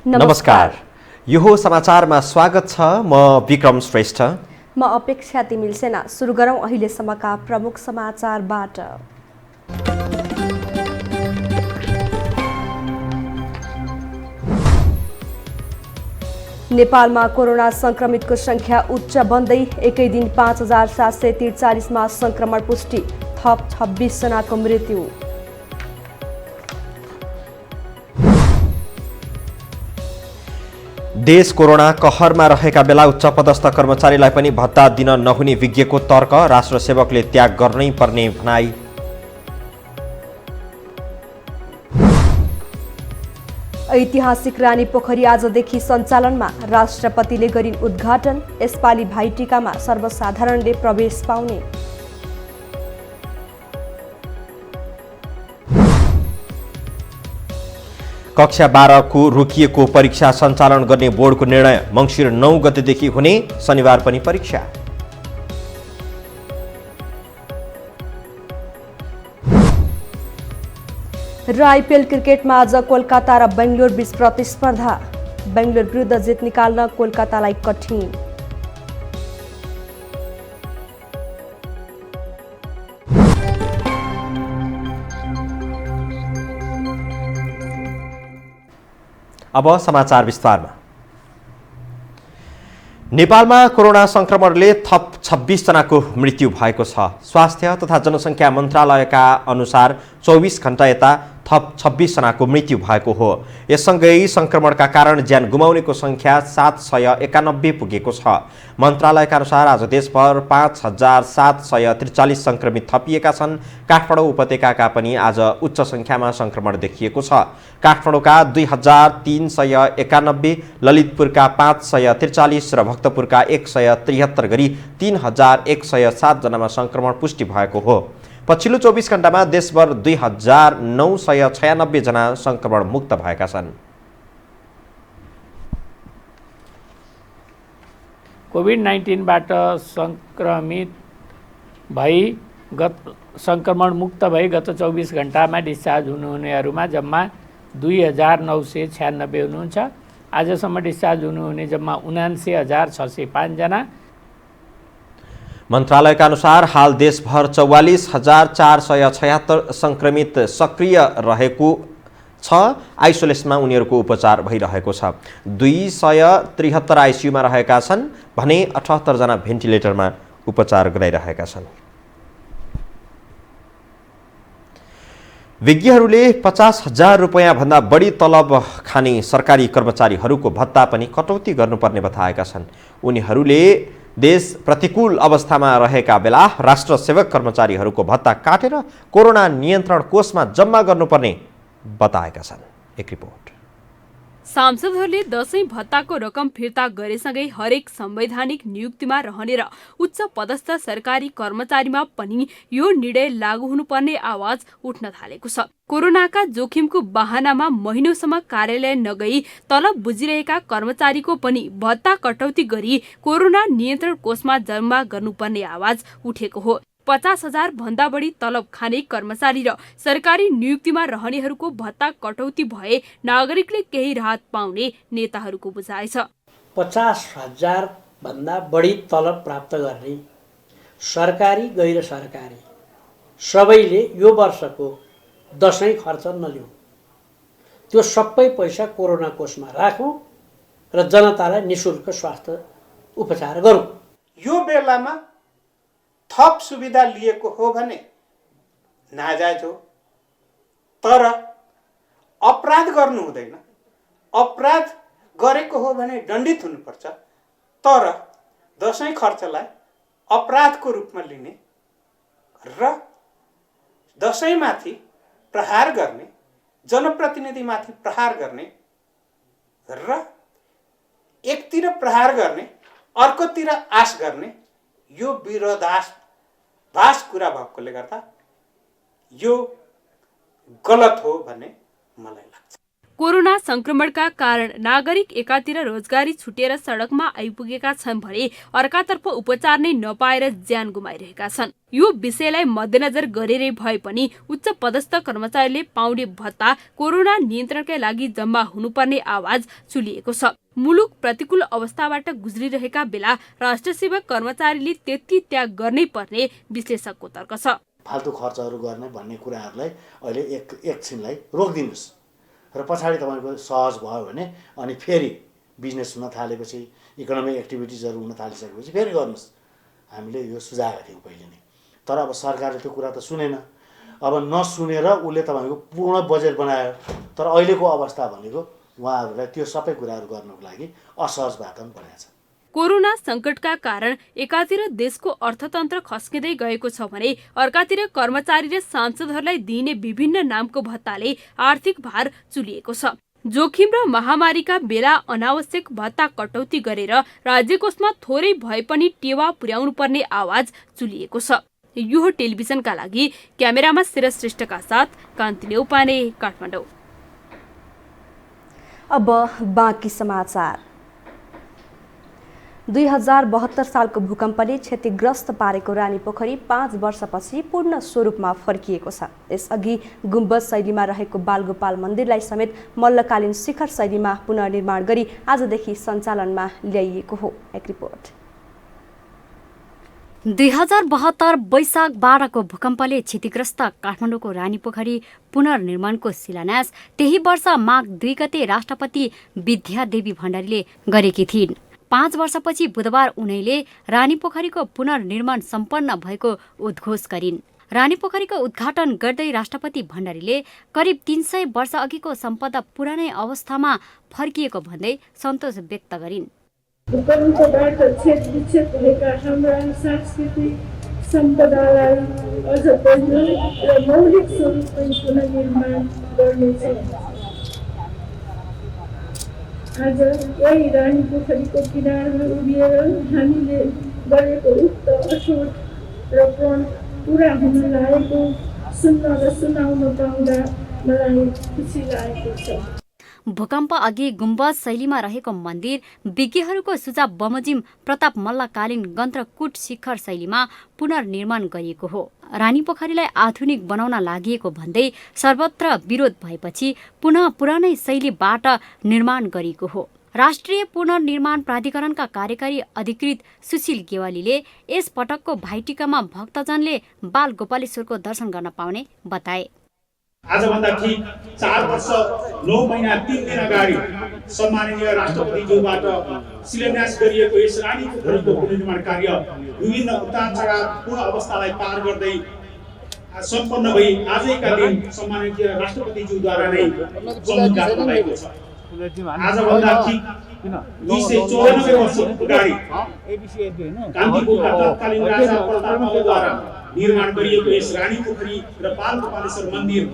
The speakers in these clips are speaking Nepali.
नमस्कार। यो समाचारमा स्वागत छ। म विक्रम श्रेष्ठ। म अपेक्षा तिमिल सेना। सुरु गरौँ अहिलेसम्मका प्रमुख समाचारबाट। नेपालमा कोरोना संक्रमितको संख्या उच्च बन्दै एकै दिन 5743 मा संक्रमण पुष्टि, थप 26 जनाको मृत्यु। देश कोरोना कहरमा रहेका बेला उच्चपदस्थ कर्मचारीलाई पनि भत्ता दिन नहुने विज्ञको तर्क, राष्ट्र सेवकले त्याग गर्नै पर्ने भनाई। ऐतिहासिक रानी पोखरी आजदेखि सञ्चालनमा, राष्ट्रपतिले गरिन् उद्घाटन। यसपालि भाइटीकामा सर्वसाधारणले प्रवेश पाउने। कक्षा 12 को रोकिएको परीक्षा सञ्चालन गर्ने बोर्डको निर्णय, मङ्सिर 9 गतेदेखि हुने, शनिबार पनि परीक्षा। र आइपिएल क्रिकेटमा आज कोलकाता र बेङ्गलोर बीच प्रतिस्पर्धा। बेङ्गलोर विरुद्ध जित निकाल्न कोलकातालाई कठिन। अब समाचार विस्तारमा। नेपालमा कोरोना संक्रमणले थप 26 जनाको मृत्यु भएको छ। स्वास्थ्य तथा जनसङ्ख्या मन्त्रालयका अनुसार 24 घण्टा यता थप 26 जनाको मृत्यु भएको हो। यससँगै संक्रमणका कारण ज्यान गुमाउनेको संख्या 791 पुगेको छ। मन्त्रालयका अनुसार आज देशभर 5743 संक्रमित थपिएका छन्। काठमाडौँ उपत्यकाका पनि आज उच्च संख्यामा संक्रमण देखिएको छ। काठमाडौँका 2391, ललितपुरका 543 र भक्तपुरका 173 गरी 3107 जनामा संक्रमण पुष्टि भएको हो। पछिल्लो 24 घण्टामा देशभर 2996 जना संक्रमण मुक्त भएका छन्। कोभिड-19बाट संक्रमण मुक्त भई गत 24 घण्टामा डिस्चार्ज हुनुहुनेहरूमा जम्मा 2996 हुनुहुन्छ। आजसम्म डिस्चार्ज हुनुहुने जम्मा 79,605 जना। मन्त्रालयका अनुसार हाल देशभर 44,476 संक्रमित सक्रिय रहेको छ। आइसोलेसनमा उनीहरूको उपचार भइरहेको छ। 273 आइसियुमा रहेका छन् भने 78 जना भेन्टिलेटरमा उपचार गराइरहेका छन्। विज्ञहरूले 50,000 रुपैयाँ भन्दा बढी तलब खाने सरकारी कर्मचारीहरूको भत्ता पनि कटौती गर्नुपर्ने बताएका छन्। उनीहरूले देश प्रतिकूल अवस्थामा रहेका बेला राष्ट्र सेवक कर्मचारीहरूको भत्ता काटेर कोरोना नियन्त्रण कोषमा जम्मा गर्नुपर्ने बताएका छन्। एक रिपोर्ट। सांसदहरूले दशैं भत्ताको रकम फिर्ता गरेसँगै हरेक संवैधानिक नियुक्तिमा रहने र उच्च पदस्थ सरकारी कर्मचारीमा पनि यो निर्णय लागू हुनुपर्ने आवाज उठ्न थालेको छ। कोरोनाका जोखिमको बहानामा महिनौसम्म कार्यालय नगई तलब बुझिरहेका कर्मचारीको पनि भत्ता कटौती गरी कोरोना नियन्त्रण कोषमा जम्मा गर्नुपर्ने आवाज उठेको हो। 50,000 भन्दा बढी तलब खाने कर्मचारी र सरकारी नियुक्तिमा रहनेहरूको भत्ता कटौती भए नागरिकले केही राहत पाउने नेताहरूको बुझाइ छ। 50,000 भन्दा बढी तलब प्राप्त गर्ने सरकारी गैर सरकारी सबैले यो वर्षको दशैं खर्च नलिउँ। त्यो सबै पैसा कोरोना कोषमा राखौँ र जनतालाई निःशुल्क स्वास्थ्य उपचार गरौँ। यो बेलामा थप सुविधा लिएको हो भने नाजायज हो, तर अपराध गर्नु हुँदैन। अपराध गरेको हो भने दण्डित हुनुपर्छ, तर दशैं खर्चलाई अपराधको रूपमा लिने र दशैंमाथि प्रहार गर्ने, जनप्रतिनिधिमाथि प्रहार गर्ने र एकतिर प्रहार गर्ने अर्कोतिर आश गर्ने, यो विरोधाभास कुरा भएकोले गर्दा यो गलत हो भन्ने मलाई लाग्छ। कोरोना संक्रमणका कारण नागरिक एकातिर रोजगारी छुटेर सडकमा आइपुगेका छन् भने अर्कातर्फ उपचार नै नपाएर ज्यान गुमाइरहेका छन्। यो विषयलाई मध्यनजर गरेरै भए पनि उच्च पदस्थ कर्मचारीले पाउने भत्ता कोरोना नियन्त्रणका लागि जम्मा हुनुपर्ने आवाज चुलिएको छ। मुलुक प्रतिकूल अवस्थाबाट गुज्रिरहेका बेला राष्ट्र सेवक कर्मचारीले त्यति त्याग गर्नै पर्ने विश्लेषकको तर्क छ। फाल्तु खर्चहरू गर्ने भन्ने कुराहरूलाई अहिले एकछिनलाई रोकिदिनुहोस् र पछाडि तपाईँको सहज भयो भने अनि फेरि बिजनेस हुन थालेपछि इकोनोमिक एक्टिभिटिजहरू हुन थालिसकेपछि फेरि गर्नुहोस्। हामीले यो सुझाएका थियौँ पहिले नै, तर अब सरकारले त्यो कुरा त सुनेन। अब नसुनेर उसले तपाईँको पूर्ण बजेट बनायो, तर अहिलेको अवस्था भनेको उहाँहरूलाई त्यो सबै कुराहरू गर्नको लागि असहज वातावरण बनेको छ। कोरोना संकटका कारण एकातिर देशको अर्थतन्त्र खस्किँदै गएको छ भने अर्कातिर कर्मचारी र सांसदहरूलाई दिइने विभिन्न नामको भत्ताले आर्थिक भार चुलिएको छ। जोखिम र महामारीका बेला अनावश्यक भत्ता कटौती गरेर राज्यकोषमा थोरै भए पनि टेवा पुर्याउनु पर्ने आवाज चुलिएको छ। यो टेलिभिजनका लागि क्यामेरामा शिरज श्रेष्ठका साथ कान्ति नेउपाने, काठमाडौँ। अब बाँकी समाचार। 2072 सालको भूकम्पले क्षतिग्रस्त पारेको रानीपोखरी 5 वर्षपछि पूर्ण स्वरूपमा फर्किएको छ। यसअघि गुम्बज शैलीमा रहेको बालगोपाल मन्दिरलाई समेत मल्लकालीन शिखर शैलीमा पुनर्निर्माण गरी आजदेखि सञ्चालनमा ल्याइएको हो। एक रिपोर्ट। 2072 वैशाख 12 को भूकम्पले क्षतिग्रस्त काठमाडौँको रानीपोखरी पुनर्निर्माणको शिलान्यास त्यही वर्ष माघ 2 गते राष्ट्रपति विद्यादेवी भण्डारीले गरेकी थिइन्। 5 वर्षपछि बुधबार उनैले रानीपोखरीको पुनर्निर्माण सम्पन्न भएको उद्घोष गरिन्। रानीपोखरीको उद्घाटन गर्दै राष्ट्रपति भण्डारीले करिब 300 वर्ष अघिको सम्पदा पुरानै अवस्थामा फर्किएको भन्दै सन्तोष व्यक्त गरिन्। भूकम्पबाट क्षतविक्षत भएका हाम्रा सांस्कृतिक सम्पदालाई अझ बढ्न र मौलिक स्वरूपमा पुनर्निर्माण गर्नेछ। आज यही रानीपोखरीको किनारमा उभिएर हामीले गरेको उक्त अठोट र प्रण पुरा हुन लागेको सुन्न र सुनाउन पाउँदा मलाई खुसी लागेको छ। भूकम्प अघि गुम्बज शैलीमा रहेको मन्दिर विज्ञहरूको सुझाव बमोजिम प्रताप मल्लकालीन गन्त्रकुट शिखर शैलीमा पुनर्निर्माण गरिएको हो। रानीपोखरीलाई आधुनिक बनाउन लागि भन्दै सर्वत्र विरोध भएपछि पुनः पुरानै शैलीबाट निर्माण गरिएको हो। राष्ट्रिय पुनर्निर्माण प्राधिकरणका कार्यकारी अधिकृत सुशील गेवालीले यस पटकको भाइटिकामा भक्तजनले बाल गोपालेश्वरको दर्शन गर्न पाउने बताए। आजभन्दा ठीक 4 वर्ष 9 महिना 3 दिन अगाडि सम्माननीय राष्ट्रपतिज्यूबाट शिलान्यास गरिएको यस रानीपोखरीको पुनर्निर्माण कार्य विभिन्न उतार चढावपूर्ण अवस्थालाई पार गर्दै सम्पन्न भई आजैका दिन सम्माननीय राष्ट्रपतिज्यूद्वारा नै सम्झौता भएको छ। आजभन्दा ठीक 294 वर्ष अगाडि कान्तिपुरका तत्कालीन राजा प्रताप मल्लद्वारा निर्माण गरिएको यस रानीपोखरी र बाल गोपालेश्वर मन्दिर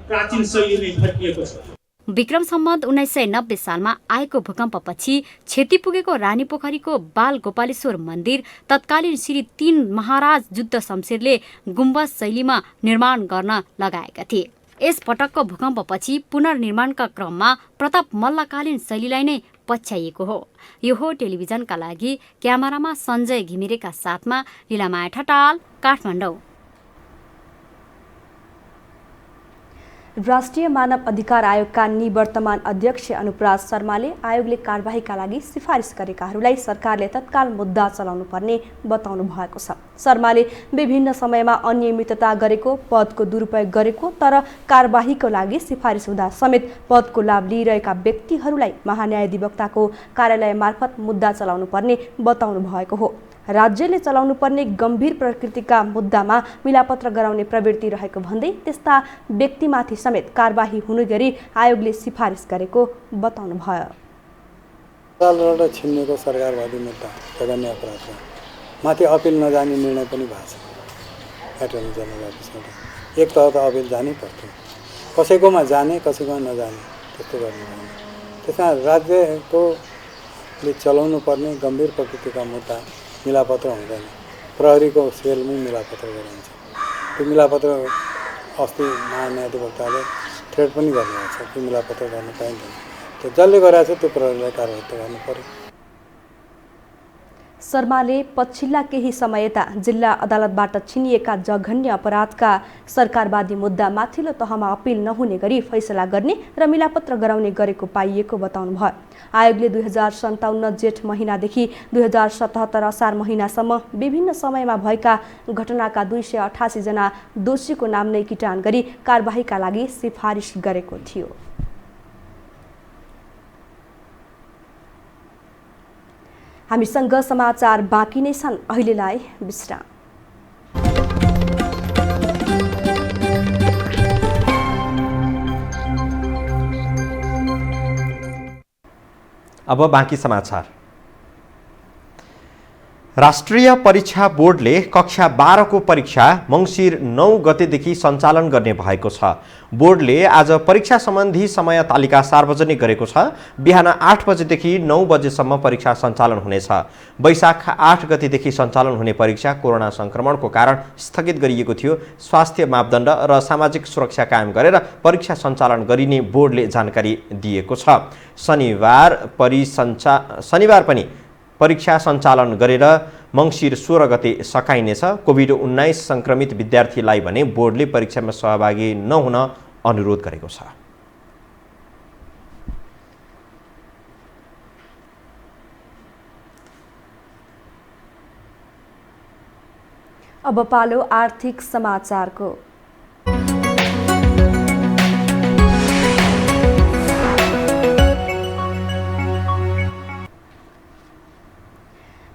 प्राचीन शैलीमै फर्किएको छ। विक्रम सम्वत 1990 सालमा आएको भूकम्पपछि क्षति पुगेको रानीपोखरीको बाल गोपालेश्वर मन्दिर तत्कालीन श्री 3 महाराज जुद्ध शमशेरले गुम्बज शैलीमा निर्माण गर्न लगाएका थिए। यस पटकको भूकम्पपछि पुनर्निर्माणका क्रममा प्रताप मल्लकालीन शैलीलाई नै पछ्याइएको हो। यो हो टेलिभिजनका लागि क्यामेरामा सञ्जय घिमिरेका साथमा लीलामाया ठटाल, काठमाडौँ। राष्ट्रिय मानव अधिकार आयोगका निवर्तमान अध्यक्ष अनुपराज शर्माले आयोगले कारबाहीका लागि सिफारिस गरेकाहरूलाई सरकारले तत्काल मुद्दा चलाउनु पर्ने बताउनु भएको छ। शर्माले विभिन्न समयमा अनियमितता गरेको, पदको दुरुपयोग गरेको तर कारबाहीको लागि सिफारिस हुँदा समेत पदको लाभ लिइरहेका व्यक्तिहरूलाई महान्यायाधिवक्ताको कार्यालय मार्फत मुद्दा चलाउनु पर्ने बताउनु भएको हो। राज्यले चलाउनु पर्ने गम्भीर प्रकृतिका मुद्दामा मिलापत्र गराउने प्रवृत्ति रहेको भन्दै त्यस्ता व्यक्तिमाथि समेत कारबाही हुने गरी आयोगले सिफारिस गरेको बताउनु भयो। सालबाट छिन्नेको सरकारवादी मुद्दा जघन्य अपराध हो। माथि अपिल नजाने निर्णय पनि भएको छ एटर्नी जनरल अफिसबाट। एक तह त अपिल जानै पर्थ्यो, कसैकोमा जाने कसैकोमा नजाने त्यस्तो गर्नु भएन। त्यसमा राज्यकोले चलाउनु पर्ने गम्भीर प्रकृतिका मुद्दा मिलापत्र हुँदैन। प्रहरीको सेलमै मिलापत्र गरिन्छ। त्यो मिलापत्र अस्ति महान्यायाधिवक्ताले थ्रेड पनि गर्नुभएको छ कि मिलापत्र गर्न पाइँदैन। त्यो जसले गरेको छ त्यो प्रहरीलाई कारबाही त गर्नु पर्यो। शर्माले पछिल्ला केही समय यता जिल्ला अदालतबाट छिनिएका जघन्य अपराधका सरकारवादी मुद्दा माथिल्लो तहमा अपिल नहुने गरी फैसला गर्ने र मिलापत्र गराउने गरेको पाइएको बताउनुभयो। आयोगले 2057 जेठ महिनादेखि 2077 असार महिनासम्म विभिन्न समयमा भएका घटनाका 288 जना दोषीको नाम नै किटान गरी कारबाहीका लागि सिफारिस गरेको थियो। हामीसँग समाचार बाँकी नै छन्, अहिलेलाई विश्राम। अब बाँकी समाचार। राष्ट्रिय परीक्षा बोर्डले कक्षा 12 को परीक्षा मङ्सिर 9 गतेदेखि सञ्चालन गर्ने भएको छ। बोर्डले आज परीक्षा सम्बन्धी समय तालिका सार्वजनिक गरेको छ। बिहान 8 बजेदेखि 9 बजेसम्म परीक्षा सञ्चालन हुनेछ। वैशाख 8 गतेदेखि सञ्चालन हुने परीक्षा कोरोना संक्रमणको कारण स्थगित गरिएको थियो। स्वास्थ्य मापदण्ड र सामाजिक सुरक्षा कायम गरेर परीक्षा सञ्चालन गरिने बोर्डले जानकारी दिएको छ। शनिबार पनि परीक्षा सञ्चालन गरेर मङ्सिर 16 गते सकाइनेछ। कोभिड-19 संक्रमित विद्यार्थीलाई भने बोर्डले परीक्षामा सहभागी नहुन अनुरोध गरेको छ। अब पालो आर्थिक समाचारको।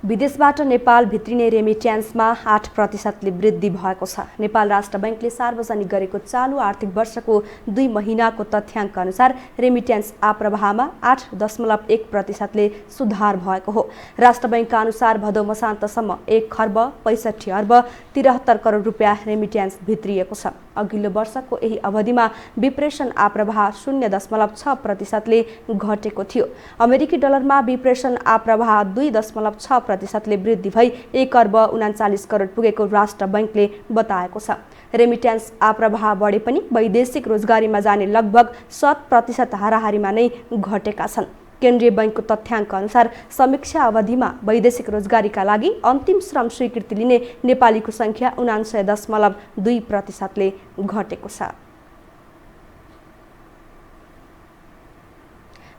विदेशबाट नेपाल भित्रिने रेमिट्यान्समा 8% वृद्धि भएको छ। नेपाल राष्ट्र बैंकले सार्वजनिक गरेको चालु आर्थिक वर्षको 2 महिनाको तथ्याङ्क अनुसार रेमिट्यान्स आप्रवाहमा 8.1% सुधार भएको हो। राष्ट्र बैंकका अनुसार भदौ मसान्तसम्म 1 खर्ब 65 अर्ब 73 करोड रुपियाँ रेमिट्यान्स भित्रिएको छ। अघिल्लो वर्षको यही अवधिमा विप्रेषण आप्रवाह 0.6%ले घटेको थियो। अमेरिकी डलरमा विप्रेषण आप्रवाह 2.6%ले वृद्धि भई 1 अर्ब 39 करोड पुगेको राष्ट्र बैंकले बताएको छ। रेमिट्यान्स आप्रवाह बढे पनि वैदेशिक रोजगारीमा जाने लगभग 7% हाराहारीमा नै घटेका छन्। केन्द्रीय बैंकको तथ्याङ्क अनुसार समीक्षा अवधिमा वैदेशिक रोजगारीका लागि अन्तिम श्रम स्वीकृति लिने नेपालीको सङ्ख्या 99.2%ले घटेको छ।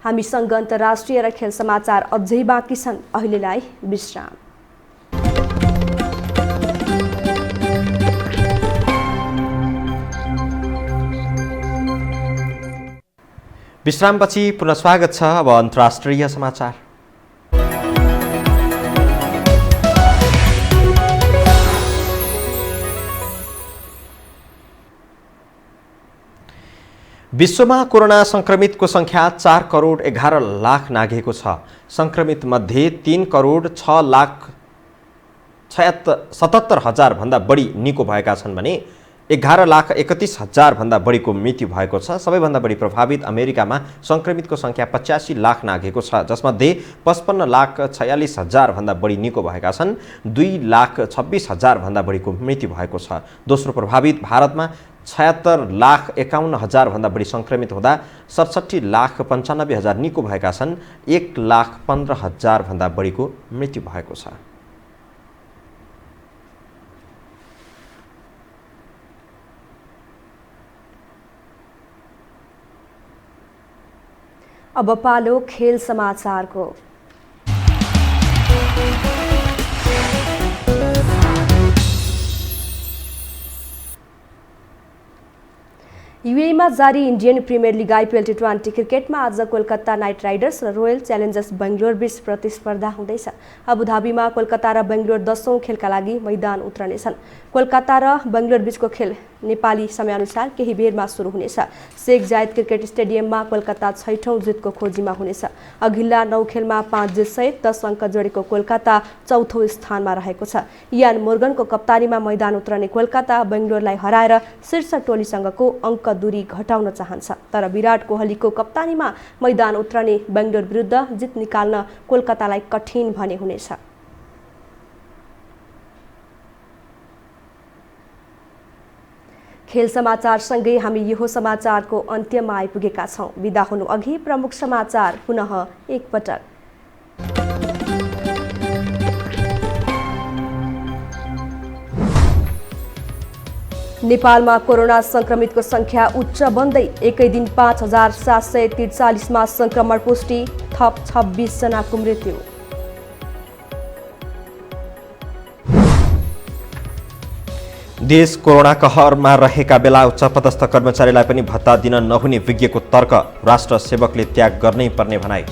हामीसँग अन्तर्राष्ट्रिय र खेल समाचार अझै बाँकी छन्, अहिलेलाई विश्राम। विश्रामपछि पुनः स्वागत छ। अब अन्तर्राष्ट्रिय समाचार। विश्वमा कोरोना संक्रमितको संख्या 4 करोड 11 लाख नाघेको छ। संक्रमित मध्ये 3 करोड 6 लाख 77 हजार भन्दा बढी निको भएका छन् भने 11 लाख 31 हजार भन्दा बढीको मृत्यु भएको छ। सबैभन्दा बढी प्रभावित अमेरिकामा संक्रमितको संख्या 85 लाख नाघेको छ, जसमध्ये 55 लाख 46 हजार भन्दा बढी निको भएका छन्। 2 लाख 26 हजार भन्दा बढीको मृत्यु भएको छ। दोस्रो प्रभावित भारतमा 76 लाख 51 हजार भन्दा बढी संक्रमित हुँदा 67 लाख 95 हजार निको भएका छन्। 1 लाख 15 हजार भन्दा बढीको मृत्यु भएको छ। अब पालो खेल समाचारको। युएईमा जारी इन्डियन प्रिमियर लिग आइपिएल टी20 क्रिकेटमा आज कोलकाता नाइट राइडर्स र रोयल च्यालेन्जर्स बेङ्गलोर बीच प्रतिस्पर्धा हुँदैछ। अबुधाबीमा कोलकाता र बेङ्गलोर 10औं खेलका लागि मैदान उत्रनेछन्। कोलकाता र बेङ्गलोर बीचको खेल नेपाली समयअनुसार केही बेरमा सुरु हुनेछ। शेख जायद क्रिकेट स्टेडियममा कोलकाता 6औं जितको खोजीमा हुनेछ। अघिल्ला 9 खेलमा 5 जितसहित 10 अङ्क जोडेको कोलकाता 4थो स्थानमा रहेको छ। इयान मोर्गनको कप्तानीमा मैदान उत्रने कोलकाता बेङ्गलोरलाई हराएर शीर्ष टोलीसँगको अङ्क दूरी घटाउन चाहन्छ। तर विराट कोहलीको कप्तानीमा मैदान उत्रने बेङ्गलोर विरुद्ध जित निकाल्न कोलकातालाई कठिन भने हुनेछ। खेल समाचारसँगै हामी यो समाचारको अन्त्यमा आइपुगेका छौँ। बिदा हुनु अघि प्रमुख समाचार पुनः एकपटक। नेपालमा कोरोना संक्रमितको संख्या उच्च बन्दै एकै दिन 5743 मा संक्रमण पुष्टि, थप 26 जनाको मृत्यु। देश कोरोना कहरमा रहेका बेला उच्चपदस्थ कर्मचारीलाई पनि भत्ता दिन नहुने विज्ञको तर्क, राष्ट्र सेवकले त्याग गर्नै पर्ने भनाई।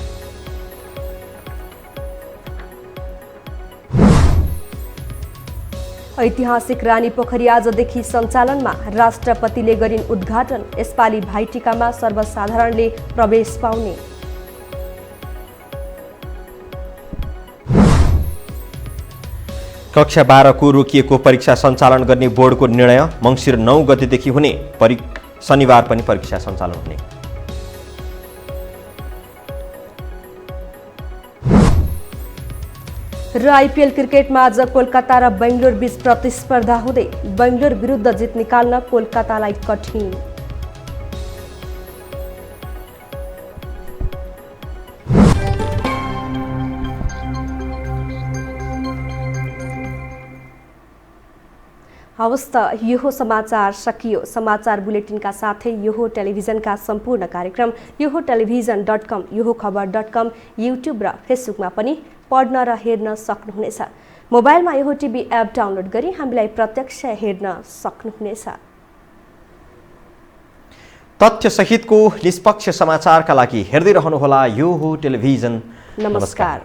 ऐतिहासिक रानी पोखरी आजदेखि सञ्चालनमा, राष्ट्रपतिले गरिन् उद्घाटन। यसपालि भाइटिकामा सर्वसाधारणले प्रवेश पाउने। कक्षा 12 को रोकिएको परीक्षा सञ्चालन गर्ने बोर्डको निर्णय, मङ्सिर 9 गतेदेखि हुने शनिबार पनि परीक्षा सञ्चालन हुने। र आइपिएल क्रिकेटमा आज कोलकाता र बेङ्गलोर बीच प्रतिस्पर्धा हुँदै बेङ्गलोर विरुद्ध जित निकाल्न कोलकातालाई कठिन। हवस् त यो समाचार सकियो। समाचार बुलेटिनका साथै यो टेलिभिजनका सम्पूर्ण कार्यक्रम yoho-television.com, yoho-खबर.com, युट्युब र फेसबुकमा पनि पढ्न र हेर्न सक्नुहुनेछ। मोबाइलमा यो टिभी एप डाउनलोड गरी हामीलाई प्रत्यक्ष हेर्न सक्नुहुनेछ। तथ्यसहितको निष्पक्ष समाचारका लागि हेर्दै रहनुहोला यो टेलिभिजन। नमस्कार।